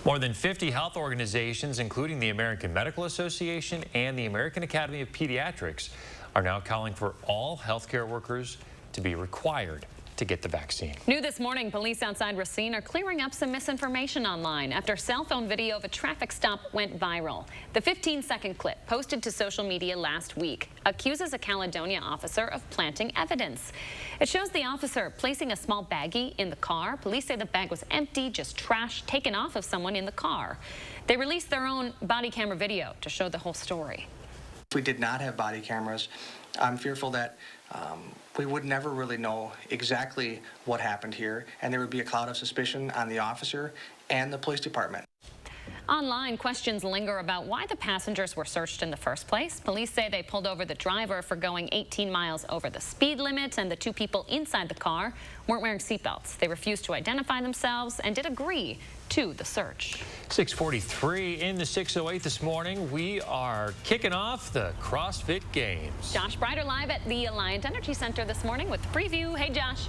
More than 50 health organizations, including the American Medical Association and the American Academy of Pediatrics, are now calling for all healthcare workers to be required to get the vaccine. New this morning, police outside Racine are clearing up some misinformation online after cell phone video of a traffic stop went viral. The 15-second clip, posted to social media last week, accuses a Caledonia officer of planting evidence. It shows the officer placing a small baggie in the car. Police say the bag was empty, just trash taken off of someone in the car. They released their own body camera video to show the whole story. If we did not have body cameras, I'm fearful that we would never really know exactly what happened here, and there would be a cloud of suspicion on the officer and the police department. Online, questions linger about why the passengers were searched in the first place. Police say they pulled over the driver for going 18 miles over the speed limit, and the two people inside the car weren't wearing seatbelts. They refused to identify themselves and did agree to the search. 6:43 in the 608 this morning. We are kicking off the CrossFit Games. Josh Breider live at the Alliant Energy Center this morning with the preview. Hey, Josh.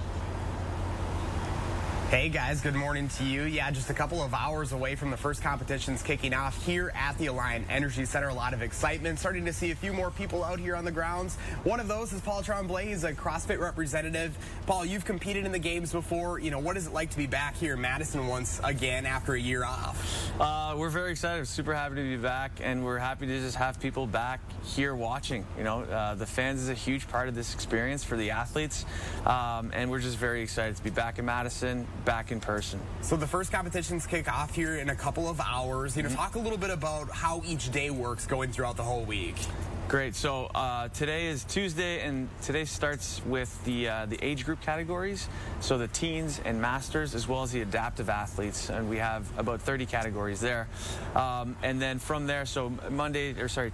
Hey guys, good morning to you. Yeah, just a couple of hours away from the first competitions kicking off here at the Alliant Energy Center. A lot of excitement. Starting to see a few more people out here on the grounds. One of those is Paul Tremblay. He's a CrossFit representative. Paul, you've competed in the games before. You know, what is it like to be back here in Madison once again after a year off? We're very excited. We're super happy to be back, and we're happy to just have people back here watching. You know, the fans is a huge part of this experience for the athletes, and we're just very excited to be back in Madison, back in person. So the first competitions kick off here in a couple of hours. You know, talk a little bit about how each day works going throughout the whole week. Great. So today is Tuesday, and today starts with the age group categories. So the teens and masters, as well as the adaptive athletes, and we have about 30 categories there. And then from there, so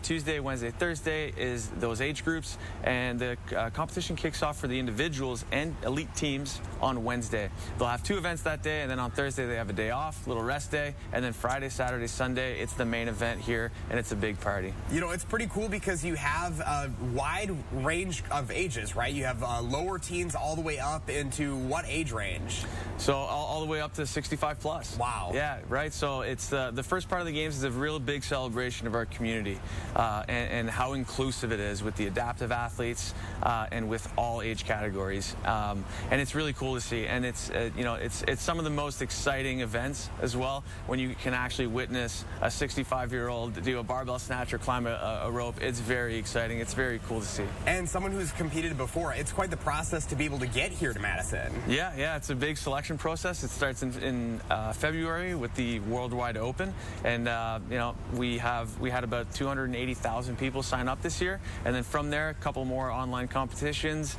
Tuesday, Wednesday, Thursday is those age groups, and the competition kicks off for the individuals and elite teams on Wednesday. They'll have 2 events that day, and then on Thursday they have a day off, little rest day, and then Friday, Saturday, Sunday, it's the main event here, and it's a big party. You know, it's pretty cool because you have a wide range of ages, right? You have lower teens all the way up into what age range? So all the way up to 65 plus. Wow. Yeah, right. So it's the first part of the games is a real big celebration of our community and how inclusive it is with the adaptive athletes and with all age categories. And it's really cool to see. And it's you know, it's some of the most exciting events as well when you can actually witness a 65-year-old do a barbell snatch or climb a rope. It's very exciting. It's very cool to see. And someone who's competed before, it's quite the process to be able to get here to Madison. Yeah, it's a big selection process. It starts in February with the Worldwide Open, and you know, we had about 280,000 people sign up this year, and then from there, a couple more online competitions,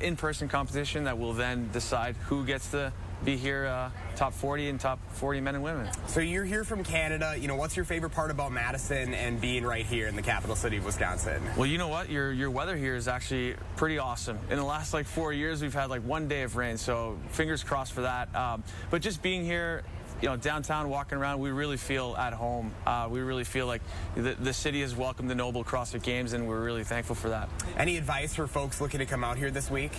in-person competition that will then decide who gets to be here, top 40 and top 40 men and women. So you're here from Canada. You know, what's your favorite part about Madison and being right here in the capital city of Wisconsin? Well, you know what? Your weather here is actually pretty awesome. In the last 4 years, we've had 1 day of rain, so fingers crossed for that. But just being here, you know, downtown, walking around, we really feel at home. We really feel like the city has welcomed the Noble CrossFit Games, and we're really thankful for that. Any advice for folks looking to come out here this week?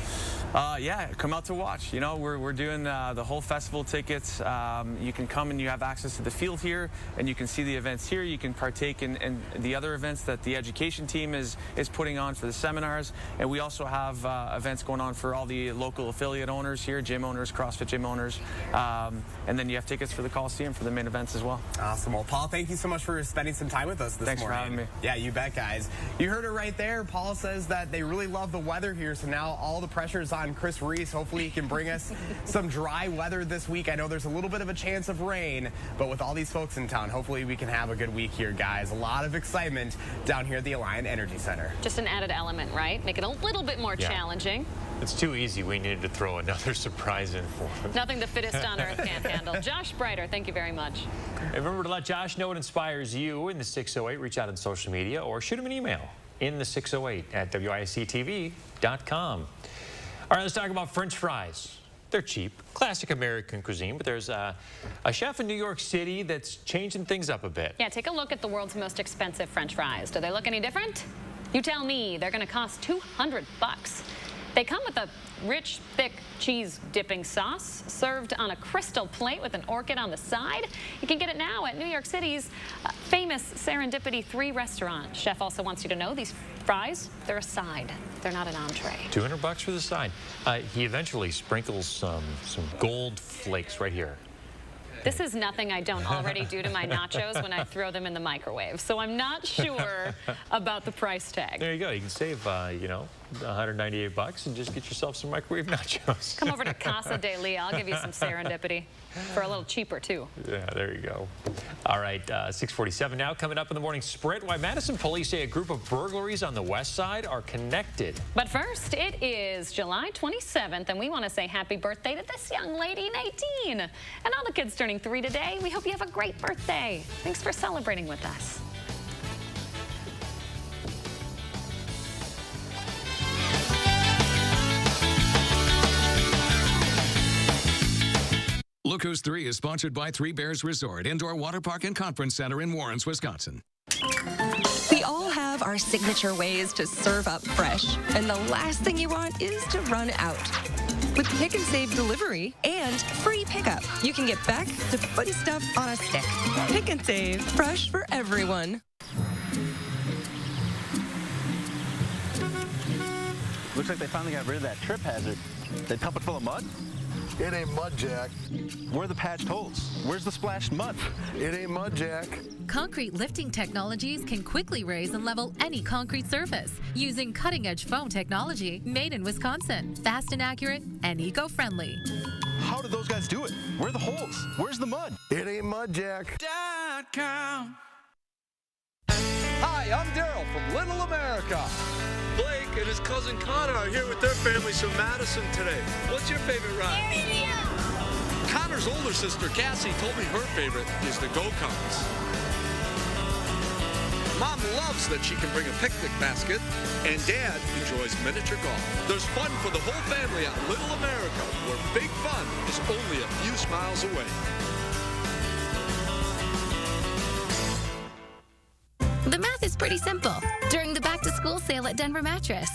Yeah, come out to watch. You know, we're doing the whole festival tickets. You can come and you have access to the field here, and you can see the events here. You can partake in the other events that the education team is putting on for the seminars, and we also have events going on for all the local affiliate owners here, gym owners, CrossFit gym owners, and then you have tickets for the Coliseum for the main events as well. Awesome. Well, Paul, thank you so much for spending some time with us this morning. Thanks for having me. Yeah, you bet, guys. You heard it right there. Paul says that they really love the weather here, so now all the pressure is on Chris Reese. Hopefully he can bring us some dry weather this week. I know there's a little bit of a chance of rain, but with all these folks in town, hopefully we can have a good week here, guys. A lot of excitement down here at the Alliant Energy Center. Just an added element, right? Make it a little bit more challenging. It's too easy. We needed to throw another surprise in for him. Nothing the fittest on earth can't handle. Josh Breiter, thank you very much. And remember to let Josh know what inspires you in the 608. Reach out on social media or shoot him an email in the 608 at WICTV.com. All right, let's talk about French fries. They're cheap, classic American cuisine, but there's a chef in New York City that's changing things up a bit. Yeah, take a look at the world's most expensive French fries. Do they look any different? You tell me. They're going to cost $200. They come with a rich, thick cheese dipping sauce served on a crystal plate with an orchid on the side. You can get it now at New York City's famous Serendipity 3 restaurant. Chef also wants you to know these fries, they're a side. They're not an entree. $200 for the side. He eventually sprinkles some gold flakes right here. This is nothing I don't already do to my nachos when I throw them in the microwave. So I'm not sure about the price tag. There you go. You can save, you know, $198 and just get yourself some microwave nachos. Come over to Casa de Lee. I'll give you some Serendipity for a little cheaper, too. Yeah, there you go. All right, 6:47 now. Coming up in the morning sprint, why Madison police say a group of burglaries on the west side are connected. But first, it is July 27th, and we want to say happy birthday to this young lady, Nadine. And all the kids turning 3 today, we hope you have a great birthday. Thanks for celebrating with us. Look Who's 3 is sponsored by Three Bears Resort, Indoor Water Park and Conference Center in Warrens, Wisconsin. We all have our signature ways to serve up fresh, and the last thing you want is to run out. With Pick and Save delivery and free pickup, you can get back to putting stuff on a stick. Pick and Save, fresh for everyone. Looks like they finally got rid of that trip hazard. They pump it full of mud? It ain't mud, Jack. Where are the patched holes? Where's the splashed mud? It ain't mud, Jack. Concrete lifting technologies can quickly raise and level any concrete surface using cutting-edge foam technology made in Wisconsin. Fast and accurate and eco-friendly. How did those guys do it? Where are the holes? Where's the mud? It ain't mud, Jack. Hi, I'm Daryl from Little America. Blake and his cousin Connor are here with their families from Madison today. What's your favorite ride? Connor's older sister, Cassie, told me her favorite is the go-karts. Mom loves that she can bring a picnic basket, and Dad enjoys miniature golf. There's fun for the whole family at Little America, where big fun is only a few miles away. The math is pretty simple during the back-to-school sale at Denver Mattress.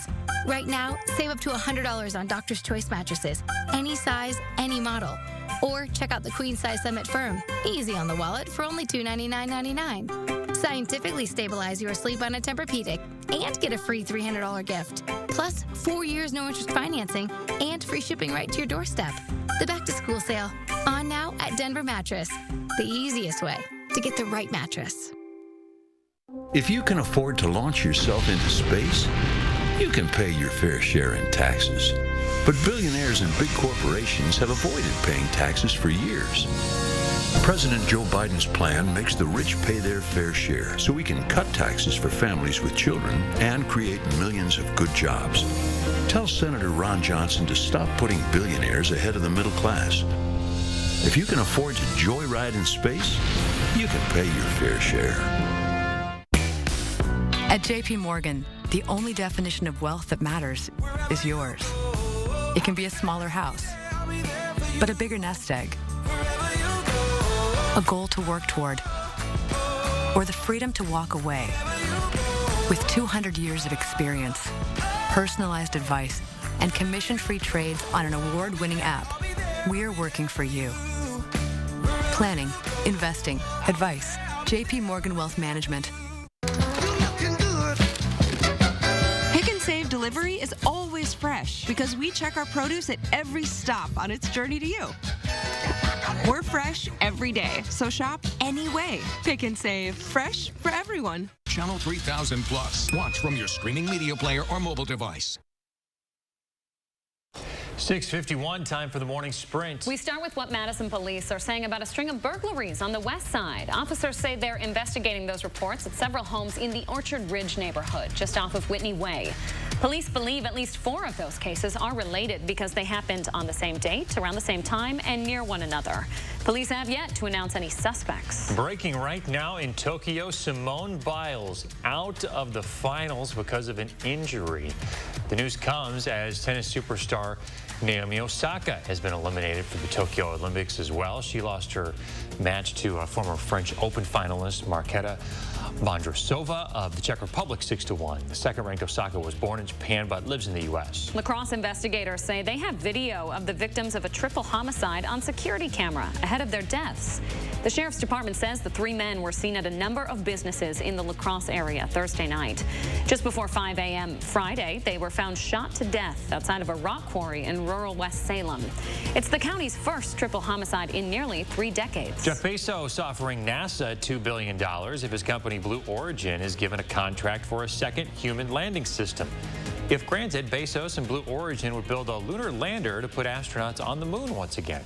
Right now, save up to $100 on Doctor's Choice mattresses, any size, any model. Or check out the Queen Size Summit Firm, easy on the wallet for only $299.99. Scientifically stabilize your sleep on a Tempur-Pedic and get a free $300 gift. Plus, 4 years no-interest financing and free shipping right to your doorstep. The back-to-school sale, on now at Denver Mattress. The easiest way to get the right mattress. If you can afford to launch yourself into space, you can pay your fair share in taxes. But billionaires and big corporations have avoided paying taxes for years. President Joe Biden's plan makes the rich pay their fair share so we can cut taxes for families with children and create millions of good jobs. Tell Senator Ron Johnson to stop putting billionaires ahead of the middle class. If you can afford to joyride in space, you can pay your fair share. At JP Morgan, the only definition of wealth that matters is yours. It can be a smaller house, but a bigger nest egg, a goal to work toward, or the freedom to walk away. With 200 years of experience, personalized advice, and commission-free trades on an award-winning app, we're working for you. Planning, investing, advice. JP Morgan Wealth Management. Pick and Save delivery is always fresh because we check our produce at every stop on its journey to you. We're fresh every day, so shop any way. Pick and Save, fresh for everyone. Channel 3000 Plus. Watch from your streaming media player or mobile device. 6:51, time for the morning sprint. We start with what Madison police are saying about a string of burglaries on the west side. Officers say they're investigating those reports at several homes in the Orchard Ridge neighborhood, just off of Whitney Way. Police believe at least 4 of those cases are related because they happened on the same date, around the same time, and near one another. Police have yet to announce any suspects. Breaking right now in Tokyo, Simone Biles out of the finals because of an injury. The news comes as tennis superstar Naomi Osaka has been eliminated from the Tokyo Olympics as well. She lost her match to a former French Open finalist, Marketa Bondrasova of the Czech Republic, 6-1. The second-ranked Osaka was born in Japan but lives in the U.S. Lacrosse investigators say they have video of the victims of a triple homicide on security camera ahead of their deaths. The Sheriff's Department says the 3 men were seen at a number of businesses in the Lacrosse area Thursday night. Just before 5 a.m. Friday, they were found shot to death outside of a rock quarry in rural West Salem. It's the county's first triple homicide in nearly 3 decades. Jeff Bezos offering NASA $2 billion if his company Blue Origin is given a contract for a second human landing system. If granted, Bezos and Blue Origin would build a lunar lander to put astronauts on the moon once again.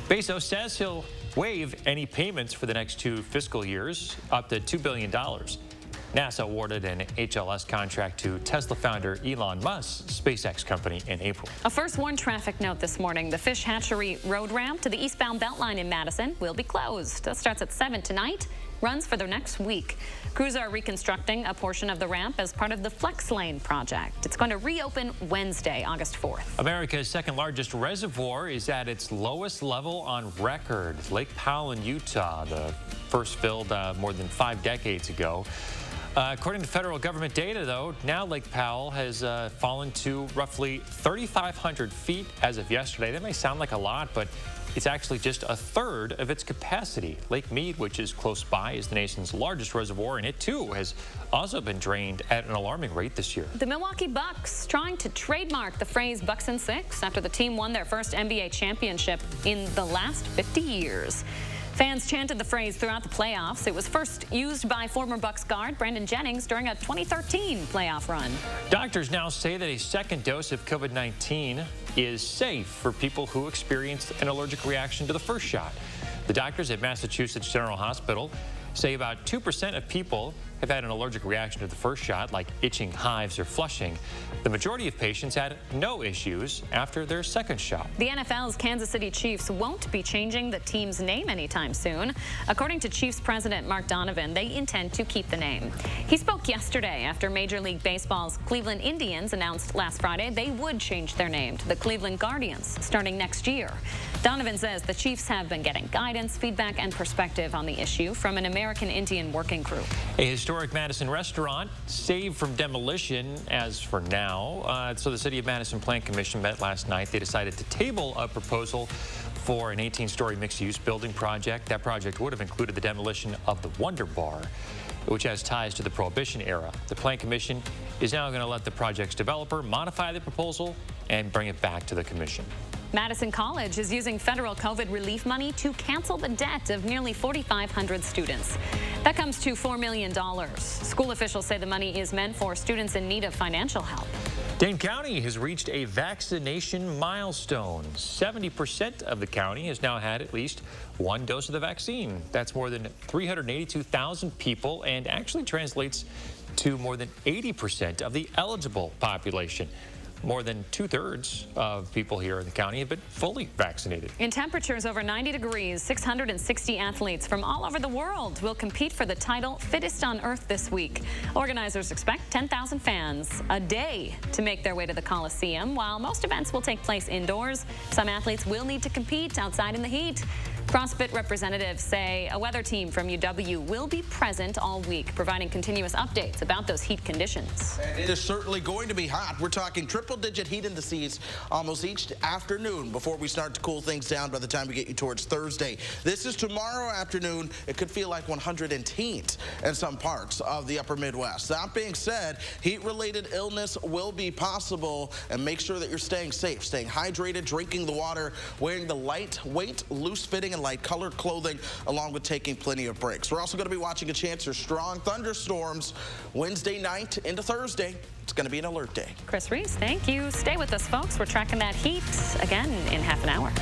Bezos says he'll waive any payments for the next 2 fiscal years, up to $2 billion. NASA awarded an HLS contract to Tesla founder Elon Musk's SpaceX company in April. A first warned traffic note this morning. The Fish Hatchery road ramp to the eastbound Beltline in Madison will be closed. That starts at 7 tonight, runs for the next week. Crews are reconstructing a portion of the ramp as part of the Flex Lane project. It's going to reopen Wednesday, August 4th. America's second largest reservoir is at its lowest level on record. Lake Powell in Utah, the first filled more than 5 decades ago. According to federal government data, though, now Lake Powell has fallen to roughly 3,500 feet as of yesterday. That may sound like a lot, but it's actually just a third of its capacity. Lake Mead, which is close by, is the nation's largest reservoir, and it too has also been drained at an alarming rate this year. The Milwaukee Bucks trying to trademark the phrase Bucks in 6 after the team won their first NBA championship in the last 50 years. Fans chanted the phrase throughout the playoffs. It was first used by former Bucks guard Brandon Jennings during a 2013 playoff run. Doctors now say that a second dose of COVID-19 is safe for people who experienced an allergic reaction to the first shot. The doctors at Massachusetts General Hospital say about 2% of people have had an allergic reaction to the first shot, like itching, hives, or flushing. The majority of patients had no issues after their second shot. The NFL's Kansas City Chiefs won't be changing the team's name anytime soon. According to Chiefs president Mark Donovan, they intend to keep the name. He spoke yesterday after Major League Baseball's Cleveland Indians announced last Friday they would change their name to the Cleveland Guardians starting next year. Donovan says the Chiefs have been getting guidance, feedback, and perspective on the issue from an American Indian working group. A historic Madison restaurant saved from demolition as for now. So the City of Madison Plan Commission met last night. They decided to table a proposal for an 18-story mixed-use building project. That project would have included the demolition of the Wonder Bar, which has ties to the Prohibition era. The Plan Commission is now going to let the project's developer modify the proposal and bring it back to the commission. Madison College is using federal COVID relief money to cancel the debt of nearly 4,500 students. That comes to $4 million. School officials say the money is meant for students in need of financial help. Dane County has reached a vaccination milestone. 70% of the county has now had at least one dose of the vaccine. That's more than 382,000 people and actually translates to more than 80% of the eligible population. More than 2/3 of people here in the county have been fully vaccinated. In temperatures over 90 degrees, 660 athletes from all over the world will compete for the title Fittest on Earth this week. Organizers expect 10,000 fans a day to make their way to the Coliseum. While most events will take place indoors, some athletes will need to compete outside in the heat. CrossFit representatives say a weather team from UW will be present all week, providing continuous updates about those heat conditions. And it is certainly going to be hot. We're talking triple-digit heat indices almost each afternoon before we start to cool things down by the time we get you towards Thursday. This is tomorrow afternoon. It could feel like 100 teens in some parts of the upper Midwest. That being said, heat-related illness will be possible, and make sure that you're staying safe, staying hydrated, drinking the water, wearing the lightweight, loose-fitting, and light-colored clothing, along with taking plenty of breaks. We're also going to be watching a chance for strong thunderstorms Wednesday night into Thursday. It's going to be an alert day. Chris Reese, thank you. Stay with us, folks. We're tracking that heat again in half an hour.